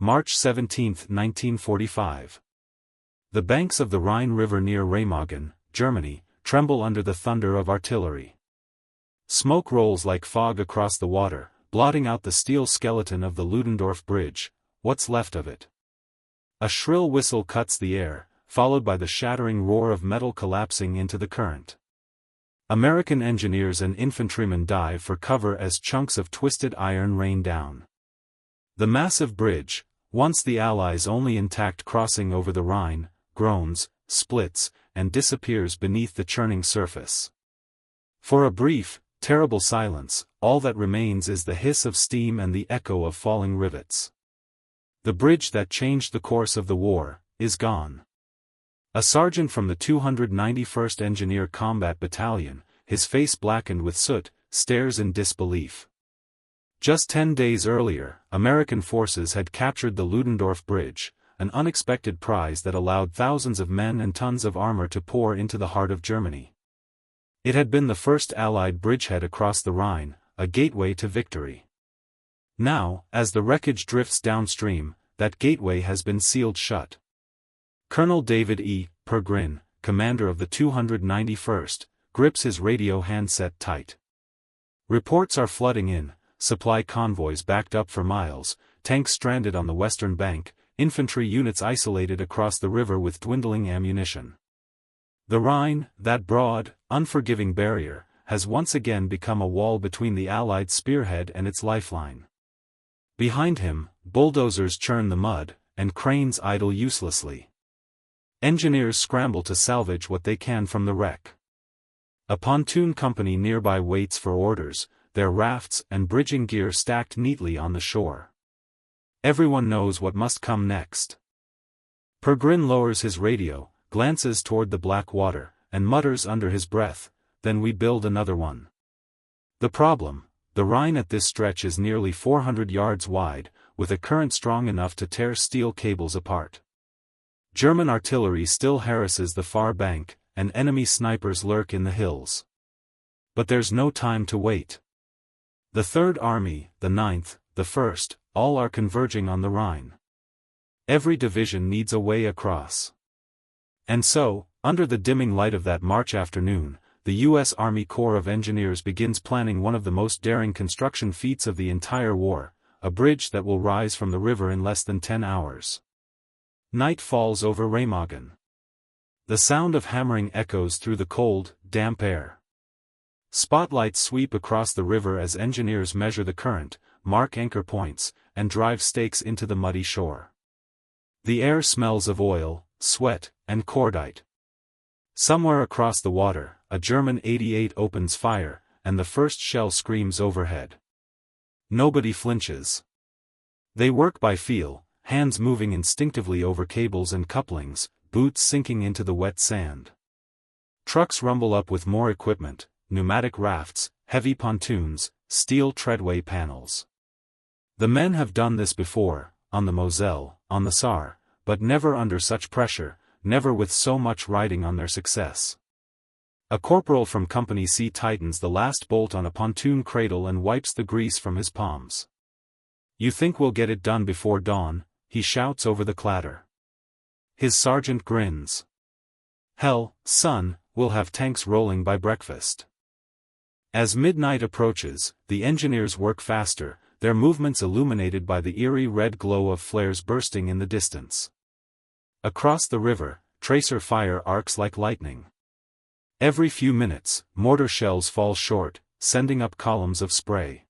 March 17, 1945. The banks of the Rhine River near Remagen, Germany, tremble under the thunder of artillery. Smoke rolls like fog across the water, blotting out the steel skeleton of the Ludendorff Bridge, what's left of it. A shrill whistle cuts the air, followed by the shattering roar of metal collapsing into the current. American engineers and infantrymen dive for cover as chunks of twisted iron rain down. The massive bridge, once the Allies' only intact crossing over the Rhine, groans, splits, and disappears beneath the churning surface. For a brief, terrible silence, all that remains is the hiss of steam and the echo of falling rivets. The bridge that changed the course of the war is gone. A sergeant from the 291st Engineer Combat Battalion, his face blackened with soot, stares in disbelief. Just 10 days earlier, American forces had captured the Ludendorff Bridge, an unexpected prize that allowed thousands of men and tons of armor to pour into the heart of Germany. It had been the first Allied bridgehead across the Rhine, a gateway to victory. Now, as the wreckage drifts downstream, that gateway has been sealed shut. Colonel David E. Pergrin, commander of the 291st, grips his radio handset tight. Reports are flooding in, supply convoys backed up for miles, tanks stranded on the western bank, infantry units isolated across the river with dwindling ammunition. The Rhine, that broad, unforgiving barrier, has once again become a wall between the Allied spearhead and its lifeline. Behind him, bulldozers churn the mud, and cranes idle uselessly. Engineers scramble to salvage what they can from the wreck. A pontoon company nearby waits for orders, their rafts and bridging gear stacked neatly on the shore. Everyone knows what must come next. Pergrin lowers his radio, glances toward the black water, and mutters under his breath, "Then we build another one." The problem: the Rhine at this stretch is nearly 400 yards wide, with a current strong enough to tear steel cables apart. German artillery still harasses the far bank, and enemy snipers lurk in the hills. But there's no time to wait. The Third Army, the Ninth, the First, all are converging on the Rhine. Every division needs a way across. And so, under the dimming light of that March afternoon, the U.S. Army Corps of Engineers begins planning one of the most daring construction feats of the entire war, a bridge that will rise from the river in less than 10 hours. Night falls over Remagen. The sound of hammering echoes through the cold, damp air. Spotlights sweep across the river as engineers measure the current, mark anchor points, and drive stakes into the muddy shore. The air smells of oil, sweat, and cordite. Somewhere across the water, a German 88 opens fire, and the first shell screams overhead. Nobody flinches. They work by feel, hands moving instinctively over cables and couplings, boots sinking into the wet sand. Trucks rumble up with more equipment, pneumatic rafts, heavy pontoons, steel treadway panels. The men have done this before, on the Moselle, on the Saar, but never under such pressure, never with so much riding on their success. A corporal from Company C tightens the last bolt on a pontoon cradle and wipes the grease from his palms. "You think we'll get it done before dawn?" he shouts over the clatter. His sergeant grins. "Hell, son, we'll have tanks rolling by breakfast." As midnight approaches, the engineers work faster, their movements illuminated by the eerie red glow of flares bursting in the distance. Across the river, tracer fire arcs like lightning. Every few minutes, mortar shells fall short, sending up columns of spray.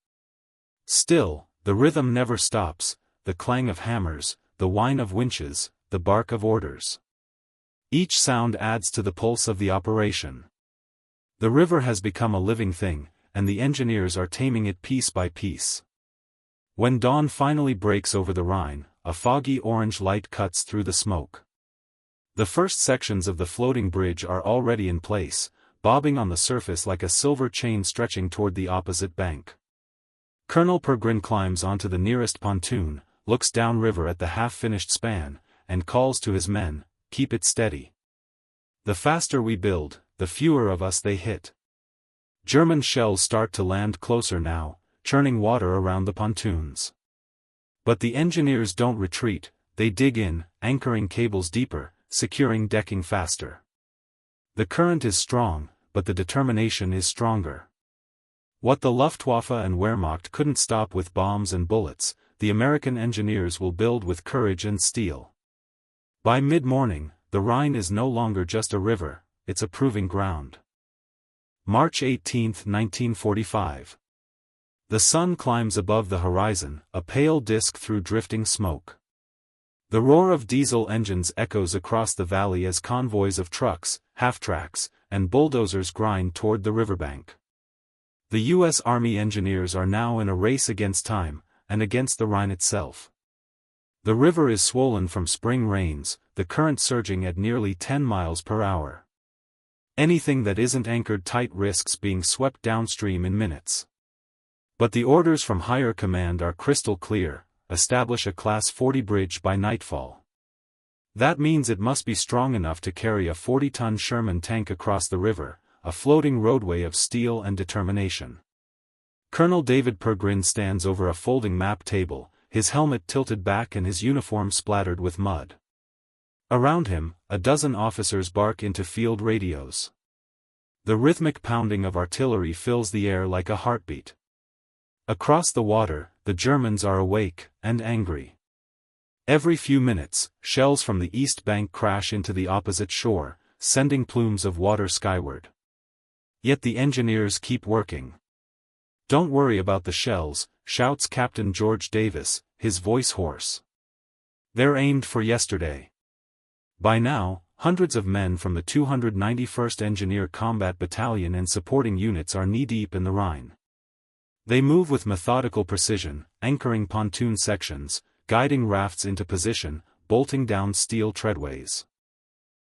Still, the rhythm never stops, the clang of hammers, the whine of winches, the bark of orders. Each sound adds to the pulse of the operation. The river has become a living thing, and the engineers are taming it piece by piece. When dawn finally breaks over the Rhine, a foggy orange light cuts through the smoke. The first sections of the floating bridge are already in place, bobbing on the surface like a silver chain stretching toward the opposite bank. Colonel Pergrin climbs onto the nearest pontoon, looks downriver at the half-finished span, and calls to his men, "Keep it steady. The faster we build, the fewer of us they hit." German shells start to land closer now, churning water around the pontoons. But the engineers don't retreat, they dig in, anchoring cables deeper, securing decking faster. The current is strong, but the determination is stronger. What the Luftwaffe and Wehrmacht couldn't stop with bombs and bullets, the American engineers will build with courage and steel. By mid-morning, the Rhine is no longer just a river, it's a proving ground. March 18, 1945. The sun climbs above the horizon, a pale disk through drifting smoke. The roar of diesel engines echoes across the valley as convoys of trucks, half-tracks, and bulldozers grind toward the riverbank. The U.S. Army engineers are now in a race against time, and against the Rhine itself. The river is swollen from spring rains, the current surging at nearly 10 miles per hour. Anything that isn't anchored tight risks being swept downstream in minutes. But the orders from higher command are crystal clear: establish a Class 40 bridge by nightfall. That means it must be strong enough to carry a 40-ton Sherman tank across the river, a floating roadway of steel and determination. Colonel David Pergrin stands over a folding map table, his helmet tilted back and his uniform splattered with mud. Around him, a dozen officers bark into field radios. The rhythmic pounding of artillery fills the air like a heartbeat. Across the water, the Germans are awake, and angry. Every few minutes, shells from the east bank crash into the opposite shore, sending plumes of water skyward. Yet the engineers keep working. "Don't worry about the shells," shouts Captain George Davis, his voice hoarse. "They're aimed for yesterday." By now, hundreds of men from the 291st Engineer Combat Battalion and supporting units are knee-deep in the Rhine. They move with methodical precision, anchoring pontoon sections, guiding rafts into position, bolting down steel treadways.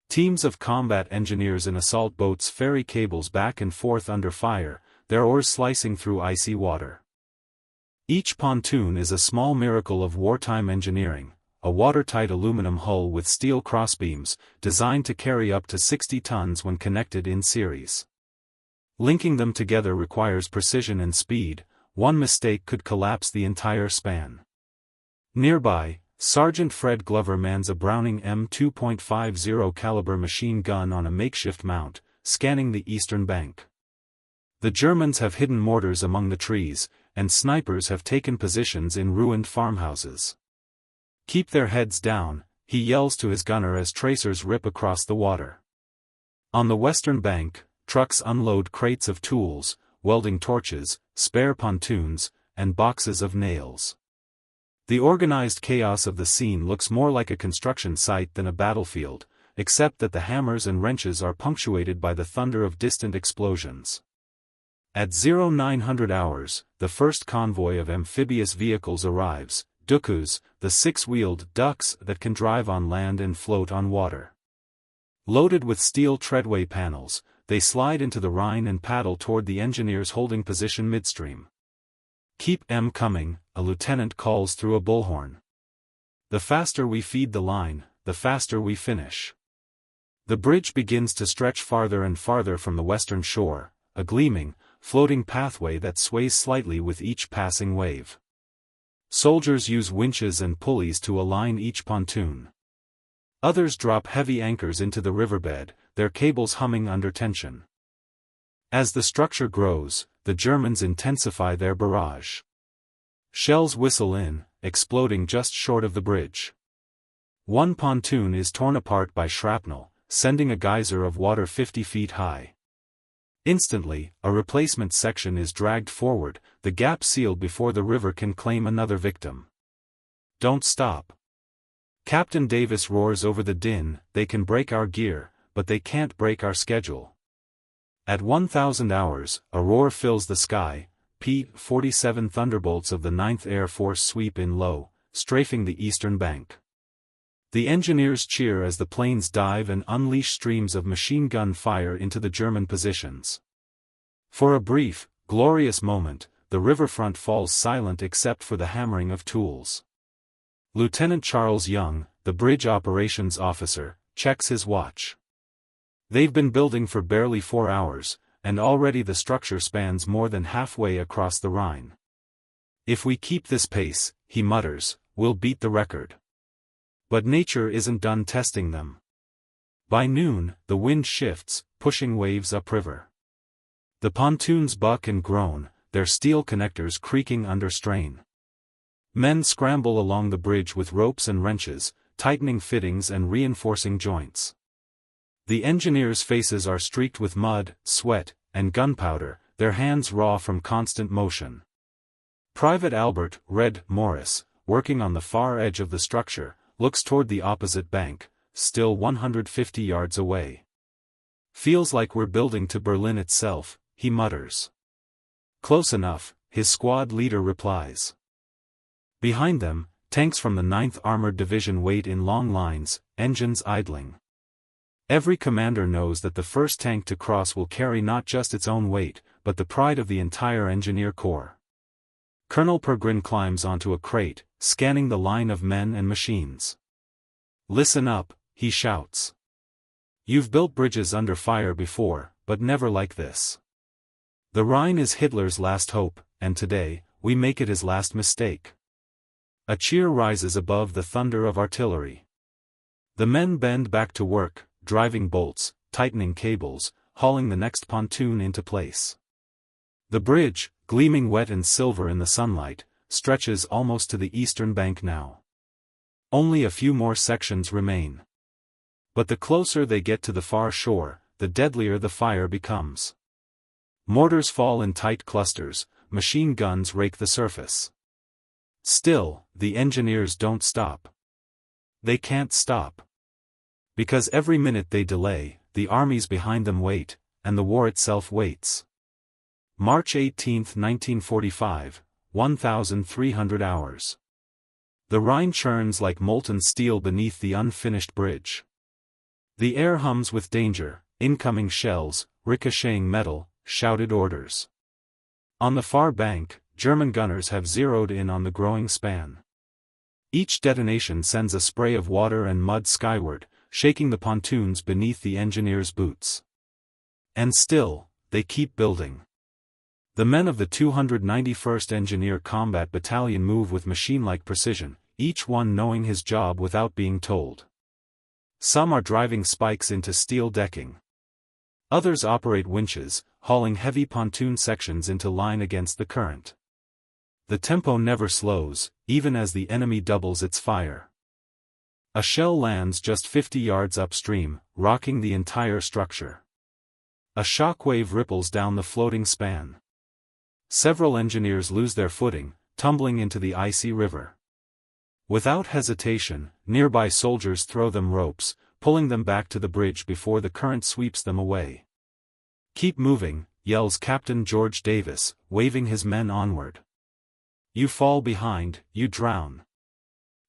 Teams of combat engineers in assault boats ferry cables back and forth under fire, their oars slicing through icy water. Each pontoon is a small miracle of wartime engineering, a watertight aluminum hull with steel crossbeams, designed to carry up to 60 tons when connected in series. Linking them together requires precision and speed. One mistake could collapse the entire span. Nearby, Sergeant Fred Glover mans a Browning M2.50 caliber machine gun on a makeshift mount, scanning the eastern bank. The Germans have hidden mortars among the trees, and snipers have taken positions in ruined farmhouses. "Keep their heads down," he yells to his gunner as tracers rip across the water. On the western bank, trucks unload crates of tools, welding torches, spare pontoons, and boxes of nails. The organized chaos of the scene looks more like a construction site than a battlefield, except that the hammers and wrenches are punctuated by the thunder of distant explosions. At 0900 hours, the first convoy of amphibious vehicles arrives, duckus, the six-wheeled ducks that can drive on land and float on water. Loaded with steel treadway panels, they slide into the Rhine and paddle toward the engineers holding position midstream. "Keep 'em coming," a lieutenant calls through a bullhorn. "The faster we feed the line, the faster we finish." The bridge begins to stretch farther and farther from the western shore, a gleaming, floating pathway that sways slightly with each passing wave. Soldiers use winches and pulleys to align each pontoon. Others drop heavy anchors into the riverbed, their cables humming under tension. As the structure grows, the Germans intensify their barrage. Shells whistle in, exploding just short of the bridge. One pontoon is torn apart by shrapnel, sending a geyser of water 50 feet high. Instantly, a replacement section is dragged forward, the gap sealed before the river can claim another victim. "Don't stop." Captain Davis roars over the din, "They can break our gear, but they can't break our schedule." At 1000 hours, a roar fills the sky. P-47 Thunderbolts of the 9th Air Force sweep in low, strafing the eastern bank. The engineers cheer as the planes dive and unleash streams of machine gun fire into the German positions. For a brief, glorious moment, the riverfront falls silent except for the hammering of tools. Lieutenant Charles Young, the bridge operations officer, checks his watch. They've been building for barely 4 hours, and already the structure spans more than halfway across the Rhine. "If we keep this pace," he mutters, we'll beat the record. But nature isn't done testing them. By noon, the wind shifts, pushing waves upriver. The pontoons buck and groan, their steel connectors creaking under strain. Men scramble along the bridge with ropes and wrenches, tightening fittings and reinforcing joints. The engineers' faces are streaked with mud, sweat, and gunpowder, their hands raw from constant motion. Private Albert "Red" Morris, working on the far edge of the structure, looks toward the opposite bank, still 150 yards away. "Feels like we're building to Berlin itself," he mutters. "Close enough," his squad leader replies. Behind them, tanks from the 9th Armored Division wait in long lines, engines idling. Every commander knows that the first tank to cross will carry not just its own weight, but the pride of the entire engineer corps. Colonel Pergrin climbs onto a crate, scanning the line of men and machines. "Listen up," he shouts. "You've built bridges under fire before, but never like this. The Rhine is Hitler's last hope, and today, we make it his last mistake." A cheer rises above the thunder of artillery. The men bend back to work, driving bolts, tightening cables, hauling the next pontoon into place. The bridge, gleaming wet and silver in the sunlight, stretches almost to the eastern bank now. Only a few more sections remain. But the closer they get to the far shore, the deadlier the fire becomes. Mortars fall in tight clusters, machine guns rake the surface. Still, the engineers don't stop. They can't stop. Because every minute they delay, the armies behind them wait, and the war itself waits. March 18, 1945, 1,300 hours. The Rhine churns like molten steel beneath the unfinished bridge. The air hums with danger, incoming shells, ricocheting metal, shouted orders. On the far bank, German gunners have zeroed in on the growing span. Each detonation sends a spray of water and mud skyward, shaking the pontoons beneath the engineers' boots. And still, they keep building. The men of the 291st Engineer Combat Battalion move with machine-like precision, each one knowing his job without being told. Some are driving spikes into steel decking. Others operate winches, hauling heavy pontoon sections into line against the current. The tempo never slows, even as the enemy doubles its fire. A shell lands just 50 yards upstream, rocking the entire structure. A shockwave ripples down the floating span. Several engineers lose their footing, tumbling into the icy river. Without hesitation, nearby soldiers throw them ropes, pulling them back to the bridge before the current sweeps them away. "Keep moving," yells Captain George Davis, waving his men onward. "You fall behind, you drown."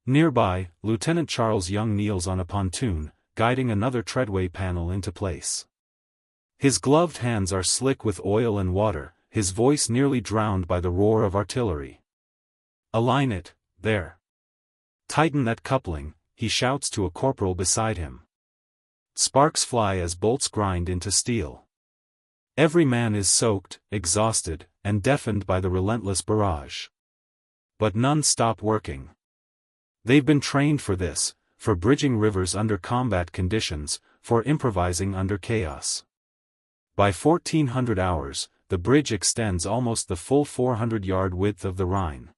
Nearby, Lieutenant Charles Young kneels on a pontoon, guiding another treadway panel into place. His gloved hands are slick with oil and water, his voice nearly drowned by the roar of artillery. "Align it, there. Tighten that coupling," he shouts to a corporal beside him. Sparks fly as bolts grind into steel. Every man is soaked, exhausted, and deafened by the relentless barrage. But none stop working. They've been trained for this, for bridging rivers under combat conditions, for improvising under chaos. By 1400 hours, the bridge extends almost the full 400-yard width of the Rhine.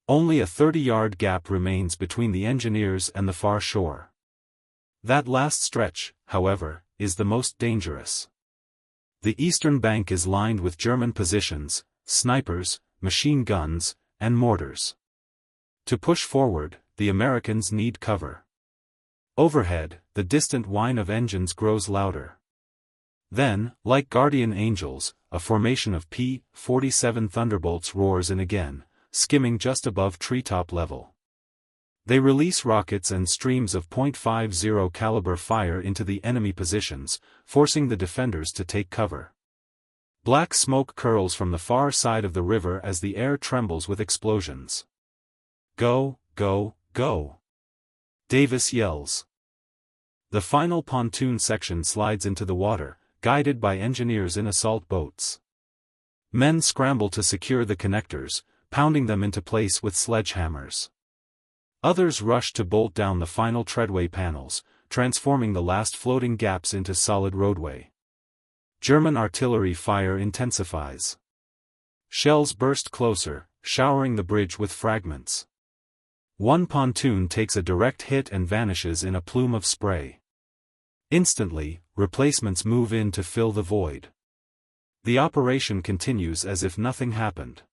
Only a 30-yard gap remains between the engineers and the far shore. That last stretch, however, is the most dangerous. The eastern bank is lined with German positions, snipers, machine guns, and mortars. To push forward, the Americans need cover. Overhead, the distant whine of engines grows louder. Then, like guardian angels, a formation of P-47 Thunderbolts roars in again, skimming just above treetop level. They release rockets and streams of .50 caliber fire into the enemy positions, forcing the defenders to take cover. Black smoke curls from the far side of the river as the air trembles with explosions. "Go, go, go!" Davis yells. The final pontoon section slides into the water, guided by engineers in assault boats. Men scramble to secure the connectors, pounding them into place with sledgehammers. Others rush to bolt down the final treadway panels, transforming the last floating gaps into solid roadway. German artillery fire intensifies. Shells burst closer, showering the bridge with fragments. One pontoon takes a direct hit and vanishes in a plume of spray. Instantly, replacements move in to fill the void. The operation continues as if nothing happened.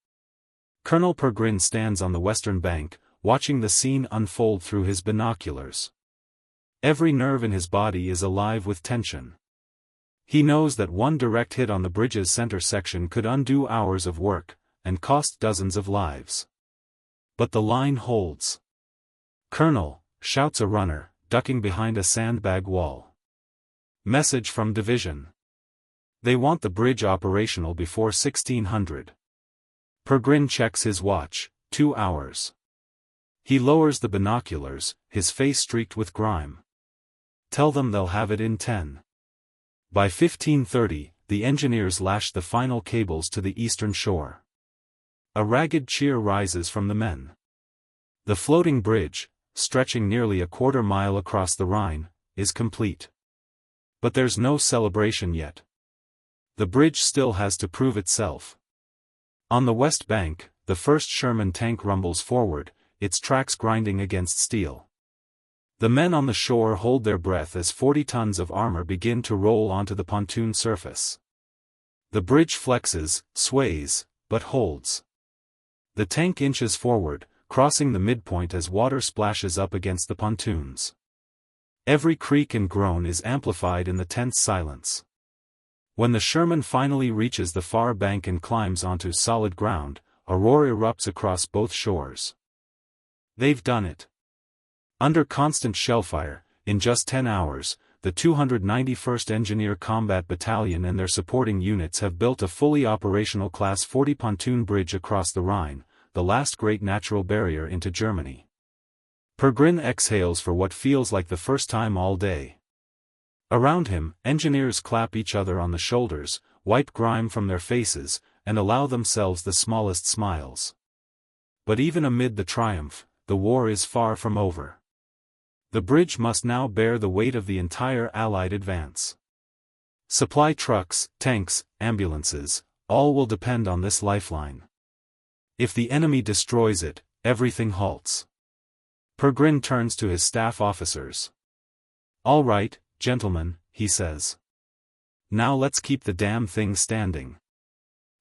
Colonel Pergrin stands on the western bank, watching the scene unfold through his binoculars. Every nerve in his body is alive with tension. He knows that one direct hit on the bridge's center section could undo hours of work, and cost dozens of lives. But the line holds. "Colonel," shouts a runner, ducking behind a sandbag wall. "Message from division. They want the bridge operational before 1600. Pergrin checks his watch, 2 hours. He lowers the binoculars, his face streaked with grime. "Tell them they'll have it in 10. By 1530, the engineers lash the final cables to the eastern shore. A ragged cheer rises from the men. The floating bridge, stretching nearly a quarter mile across the Rhine, is complete. But there's no celebration yet. The bridge still has to prove itself. On the west bank, the first Sherman tank rumbles forward, its tracks grinding against steel. The men on the shore hold their breath as 40 tons of armor begin to roll onto the pontoon surface. The bridge flexes, sways, but holds. The tank inches forward, crossing the midpoint as water splashes up against the pontoons. Every creak and groan is amplified in the tense silence. When the Sherman finally reaches the far bank and climbs onto solid ground, a roar erupts across both shores. They've done it. Under constant shellfire, in just 10 hours, the 291st Engineer Combat Battalion and their supporting units have built a fully operational Class 40 pontoon bridge across the Rhine, the last great natural barrier into Germany. Pergrin exhales for what feels like the first time all day. Around him, engineers clap each other on the shoulders, wipe grime from their faces, and allow themselves the smallest smiles. But even amid the triumph, the war is far from over. The bridge must now bear the weight of the entire Allied advance. Supply trucks, tanks, ambulances, all will depend on this lifeline. If the enemy destroys it, everything halts. Pergrin turns to his staff officers. "All right, gentlemen," he says. "Now let's keep the damn thing standing."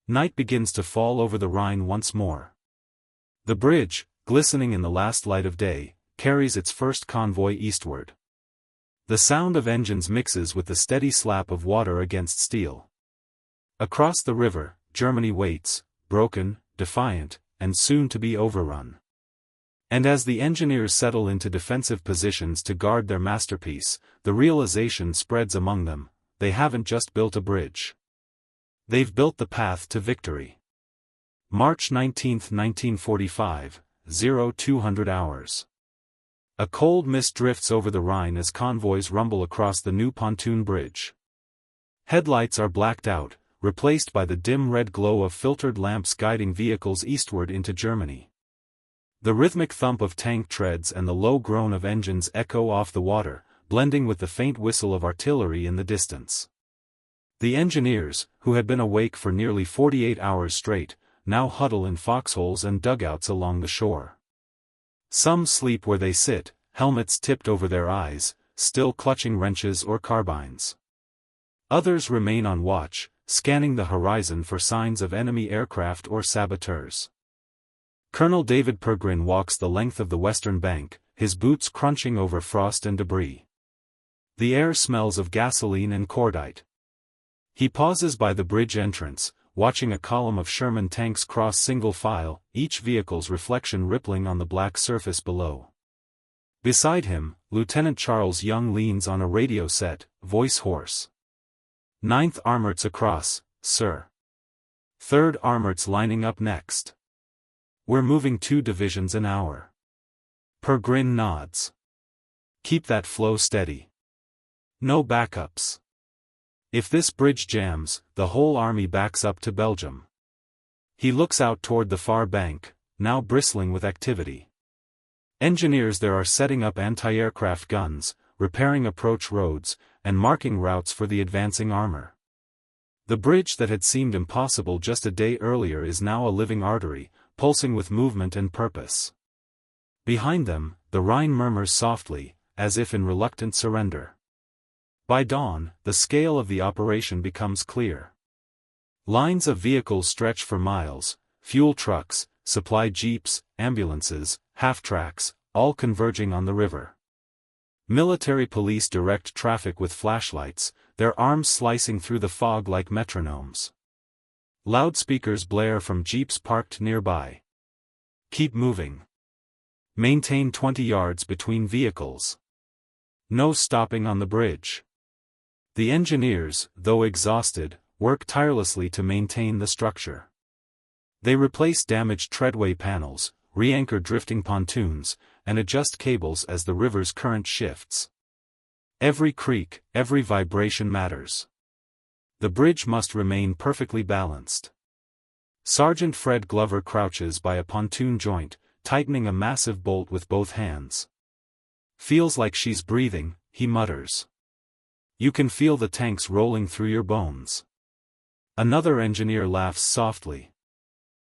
Night begins to fall over the Rhine once more. The bridge, glistening in the last light of day, carries its first convoy eastward. The sound of engines mixes with the steady slap of water against steel. Across the river, Germany waits, broken, defiant, and soon to be overrun. And as the engineers settle into defensive positions to guard their masterpiece, the realization spreads among them: they haven't just built a bridge. They've built the path to victory. March 19, 1945, 0200 hours. A cold mist drifts over the Rhine as convoys rumble across the new pontoon bridge. Headlights are blacked out, replaced by the dim red glow of filtered lamps guiding vehicles eastward into Germany. The rhythmic thump of tank treads and the low groan of engines echo off the water, blending with the faint whistle of artillery in the distance. The engineers, who had been awake for nearly 48 hours straight, now huddle in foxholes and dugouts along the shore. Some sleep where they sit, helmets tipped over their eyes, still clutching wrenches or carbines. Others remain on watch, scanning the horizon for signs of enemy aircraft or saboteurs. Colonel David Pergrin walks the length of the western bank, his boots crunching over frost and debris. The air smells of gasoline and cordite. He pauses by the bridge entrance, watching a column of Sherman tanks cross single file, each vehicle's reflection rippling on the black surface below. Beside him, Lieutenant Charles Young leans on a radio set, voice hoarse. "9th Armorts across, sir. 3rd Armorts lining up next. We're moving 2 divisions an hour." Pergrin nods. "Keep that flow steady. No backups. If this bridge jams, the whole army backs up to Belgium." He looks out toward the far bank, now bristling with activity. Engineers there are setting up anti-aircraft guns, repairing approach roads, and marking routes for the advancing armor. The bridge that had seemed impossible just a day earlier is now a living artery, pulsing with movement and purpose. Behind them, the Rhine murmurs softly, as if in reluctant surrender. By dawn, the scale of the operation becomes clear. Lines of vehicles stretch for miles, fuel trucks, supply jeeps, ambulances, half-tracks, all converging on the river. Military police direct traffic with flashlights, their arms slicing through the fog like metronomes. Loudspeakers blare from jeeps parked nearby. Keep moving. Maintain 20 yards between vehicles. No stopping on the bridge. The engineers, though exhausted, work tirelessly to maintain the structure. They replace damaged treadway panels, re-anchor drifting pontoons, and adjust cables as the river's current shifts. Every creak, every vibration matters. The bridge must remain perfectly balanced. Sergeant Fred Glover crouches by a pontoon joint, tightening a massive bolt with both hands. Feels like she's breathing, he mutters. You can feel the tanks rolling through your bones. Another engineer laughs softly.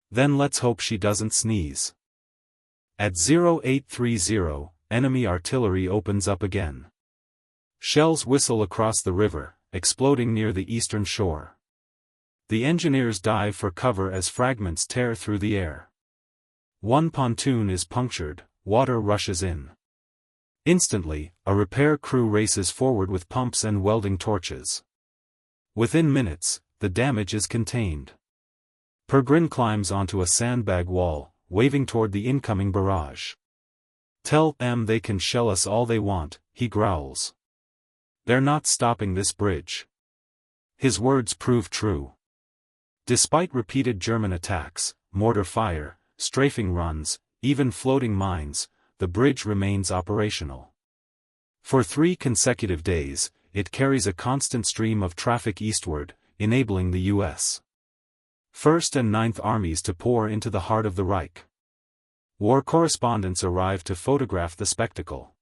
Then let's hope she doesn't sneeze. At 0830, enemy artillery opens up again. Shells whistle across the river, exploding near the eastern shore. The engineers dive for cover as fragments tear through the air. One pontoon is punctured, water rushes in. Instantly, a repair crew races forward with pumps and welding torches. Within minutes, the damage is contained. Pergrin climbs onto a sandbag wall, waving toward the incoming barrage. Tell them they can shell us all they want, he growls. They're not stopping this bridge. His words prove true. Despite repeated German attacks, mortar fire, strafing runs, even floating mines, the bridge remains operational. For 3 consecutive days, it carries a constant stream of traffic eastward, enabling the U.S. 1st and 9th Armies to pour into the heart of the Reich. War correspondents arrive to photograph the spectacle.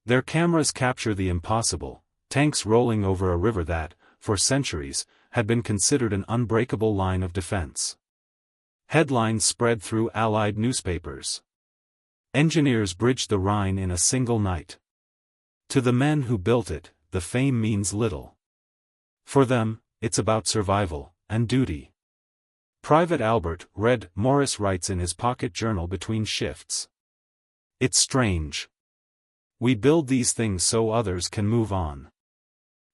Their cameras capture the impossible, tanks rolling over a river that, for centuries, had been considered an unbreakable line of defense. Headlines spread through Allied newspapers. Engineers bridged the Rhine in a single night. To the men who built it, the fame means little. For them, it's about survival and duty. Private Albert Red Morris writes in his pocket journal between shifts. It's strange. We build these things so others can move on.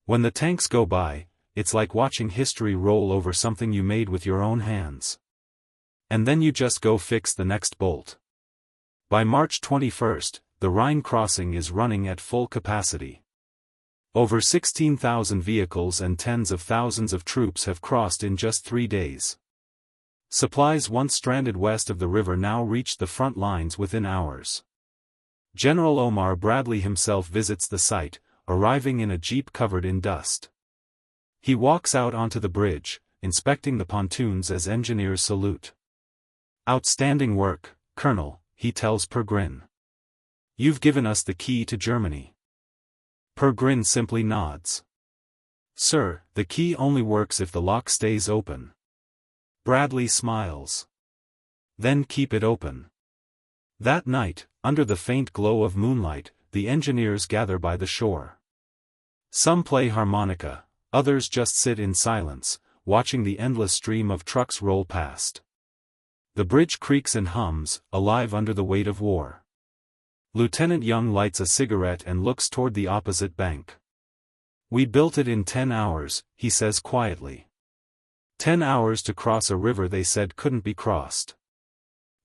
When the tanks go by, it's like watching history roll over something you made with your own hands. And then you just go fix the next bolt. By March 21st, the Rhine crossing is running at full capacity. Over 16,000 vehicles and tens of thousands of troops have crossed in just 3 days. Supplies once stranded west of the river now reach the front lines within hours. General Omar Bradley himself visits the site, arriving in a jeep covered in dust. He walks out onto the bridge, inspecting the pontoons as engineers salute. Outstanding work, Colonel, he tells Pergrin. You've given us the key to Germany. Pergrin simply nods. Sir, the key only works if the lock stays open. Bradley smiles. Then keep it open. That night, under the faint glow of moonlight, the engineers gather by the shore. Some play harmonica, others just sit in silence, watching the endless stream of trucks roll past. The bridge creaks and hums, alive under the weight of war. Lieutenant Young lights a cigarette and looks toward the opposite bank. We built it in 10 hours, he says quietly. 10 hours to cross a river they said couldn't be crossed.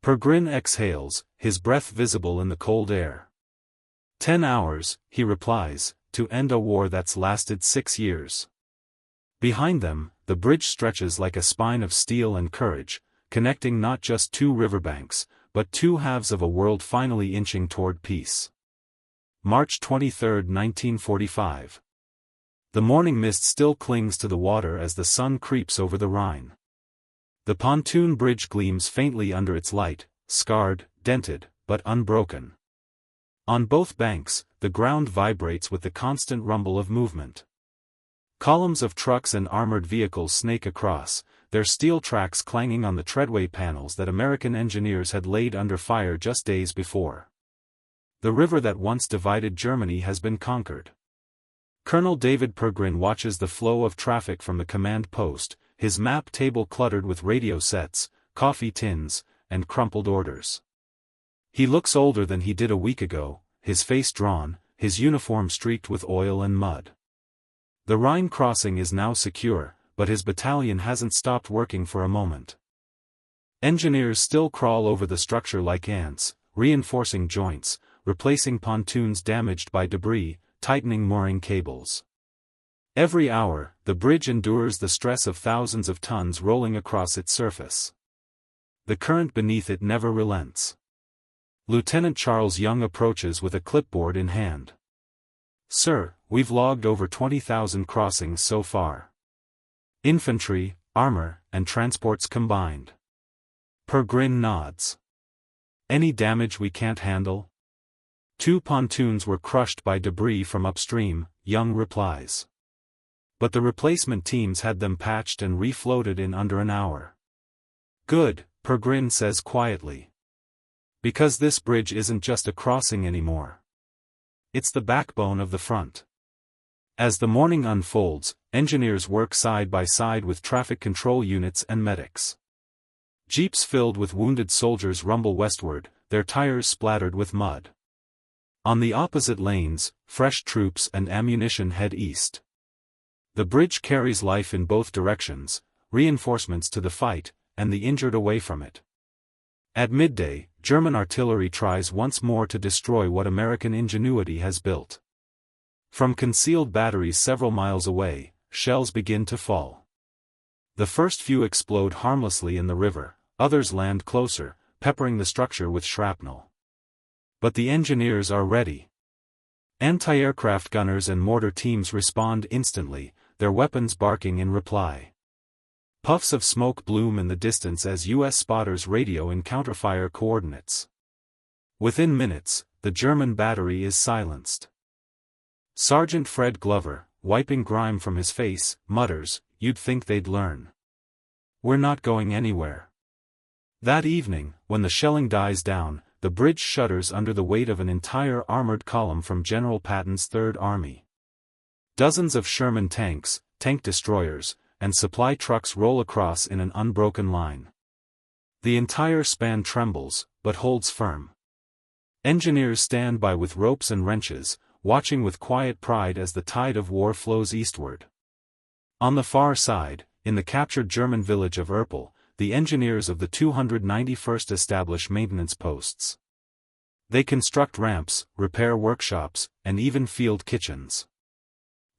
Pergrin exhales, his breath visible in the cold air. 10 hours, he replies, to end a war that's lasted 6 years. Behind them, the bridge stretches like a spine of steel and courage, connecting not just 2 riverbanks, but 2 halves of a world finally inching toward peace. March 23, 1945. The morning mist still clings to the water as the sun creeps over the Rhine. The pontoon bridge gleams faintly under its light, scarred, dented, but unbroken. On both banks, the ground vibrates with the constant rumble of movement. Columns of trucks and armored vehicles snake across, their steel tracks clanging on the treadway panels that American engineers had laid under fire just days before. The river that once divided Germany has been conquered. Colonel David Pergrin watches the flow of traffic from the command post, his map table cluttered with radio sets, coffee tins, and crumpled orders. He looks older than he did a week ago, his face drawn, his uniform streaked with oil and mud. The Rhine crossing is now secure, but his battalion hasn't stopped working for a moment. Engineers still crawl over the structure like ants, reinforcing joints, replacing pontoons damaged by debris, tightening mooring cables. Every hour, the bridge endures the stress of thousands of tons rolling across its surface. The current beneath it never relents. Lieutenant Charles Young approaches with a clipboard in hand. "Sir, we've logged over 20,000 crossings so far. Infantry, armor, and transports combined." Pergrin nods. "Any damage we can't handle?" "2 pontoons were crushed by debris from upstream," Young replies. "But the replacement teams had them patched and refloated in under an hour." "Good," Pergrin says quietly. "Because this bridge isn't just a crossing anymore. It's the backbone of the front." As the morning unfolds, engineers work side by side with traffic control units and medics. Jeeps filled with wounded soldiers rumble westward, their tires splattered with mud. On the opposite lanes, fresh troops and ammunition head east. The bridge carries life in both directions, reinforcements to the fight, and the injured away from it. At midday, German artillery tries once more to destroy what American ingenuity has built. From concealed batteries several miles away, shells begin to fall. The first few explode harmlessly in the river, others land closer, peppering the structure with shrapnel. But the engineers are ready. Anti-aircraft gunners and mortar teams respond instantly, their weapons barking in reply. Puffs of smoke bloom in the distance as U.S. spotters radio in counterfire coordinates. Within minutes, the German battery is silenced. Sergeant Fred Glover, wiping grime from his face, mutters, "You'd think they'd learn. We're not going anywhere." That evening, when the shelling dies down, the bridge shudders under the weight of an entire armored column from General Patton's Third Army. Dozens of Sherman tanks, tank destroyers, and supply trucks roll across in an unbroken line. The entire span trembles, but holds firm. Engineers stand by with ropes and wrenches, watching with quiet pride as the tide of war flows eastward. On the far side, in the captured German village of Erpel, the engineers of the 291st establish maintenance posts. They construct ramps, repair workshops, and even field kitchens.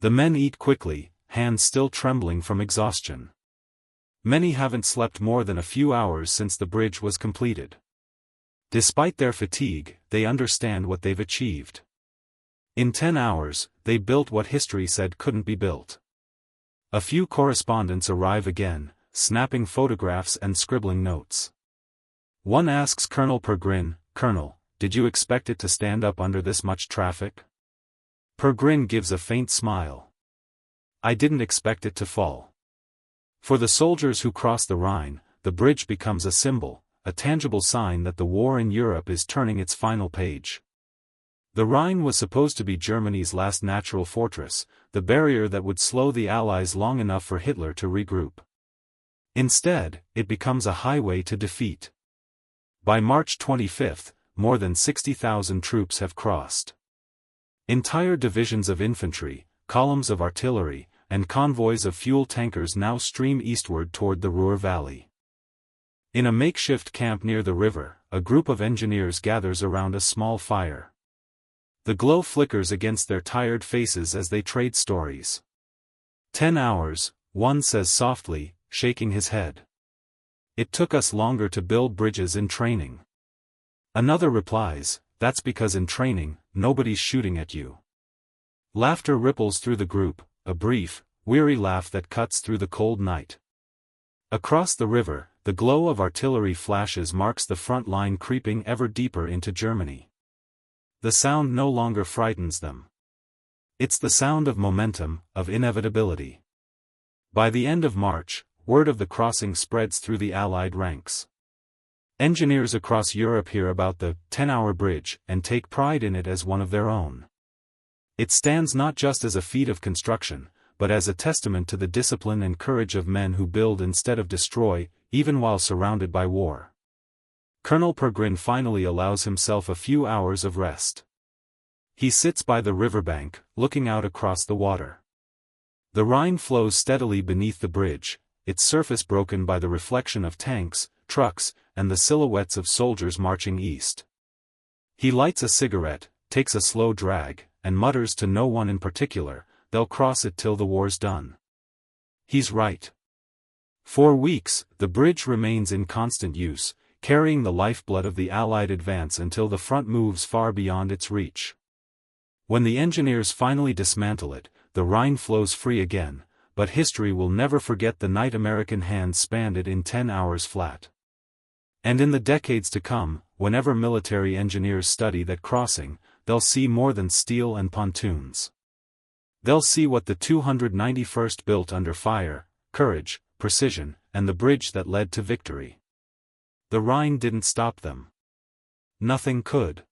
The men eat quickly, hands still trembling from exhaustion. Many haven't slept more than a few hours since the bridge was completed. Despite their fatigue, they understand what they've achieved. In 10 hours, they built what history said couldn't be built. A few correspondents arrive again, snapping photographs and scribbling notes. One asks Colonel Pergrin, "Colonel, did you expect it to stand up under this much traffic?" Pergrin gives a faint smile. "I didn't expect it to fall." For the soldiers who cross the Rhine, the bridge becomes a symbol, a tangible sign that the war in Europe is turning its final page. The Rhine was supposed to be Germany's last natural fortress, the barrier that would slow the Allies long enough for Hitler to regroup. Instead, it becomes a highway to defeat. By March 25, more than 60,000 troops have crossed. Entire divisions of infantry, columns of artillery, and convoys of fuel tankers now stream eastward toward the Ruhr Valley. In a makeshift camp near the river, a group of engineers gathers around a small fire. The glow flickers against their tired faces as they trade stories. 10 hours, one says softly, shaking his head. "It took us longer to build bridges in training." Another replies, "That's because in training, nobody's shooting at you." Laughter ripples through the group, a brief, weary laugh that cuts through the cold night. Across the river, the glow of artillery flashes marks the front line creeping ever deeper into Germany. The sound no longer frightens them. It's the sound of momentum, of inevitability. By the end of March, word of the crossing spreads through the Allied ranks. Engineers across Europe hear about the 10-hour bridge and take pride in it as one of their own. It stands not just as a feat of construction, but as a testament to the discipline and courage of men who build instead of destroy, even while surrounded by war. Colonel Peregrine finally allows himself a few hours of rest. He sits by the riverbank, looking out across the water. The Rhine flows steadily beneath the bridge, its surface broken by the reflection of tanks, trucks, and the silhouettes of soldiers marching east. He lights a cigarette, takes a slow drag, and mutters to no one in particular, "They'll cross it till the war's done." He's right. For weeks, the bridge remains in constant use, carrying the lifeblood of the Allied advance until the front moves far beyond its reach. When the engineers finally dismantle it, the Rhine flows free again, but history will never forget the night American hands spanned it in 10 hours flat. And in the decades to come, whenever military engineers study that crossing, they'll see more than steel and pontoons. They'll see what the 291st built under fire, courage, precision, and the bridge that led to victory. The Rhine didn't stop them. Nothing could.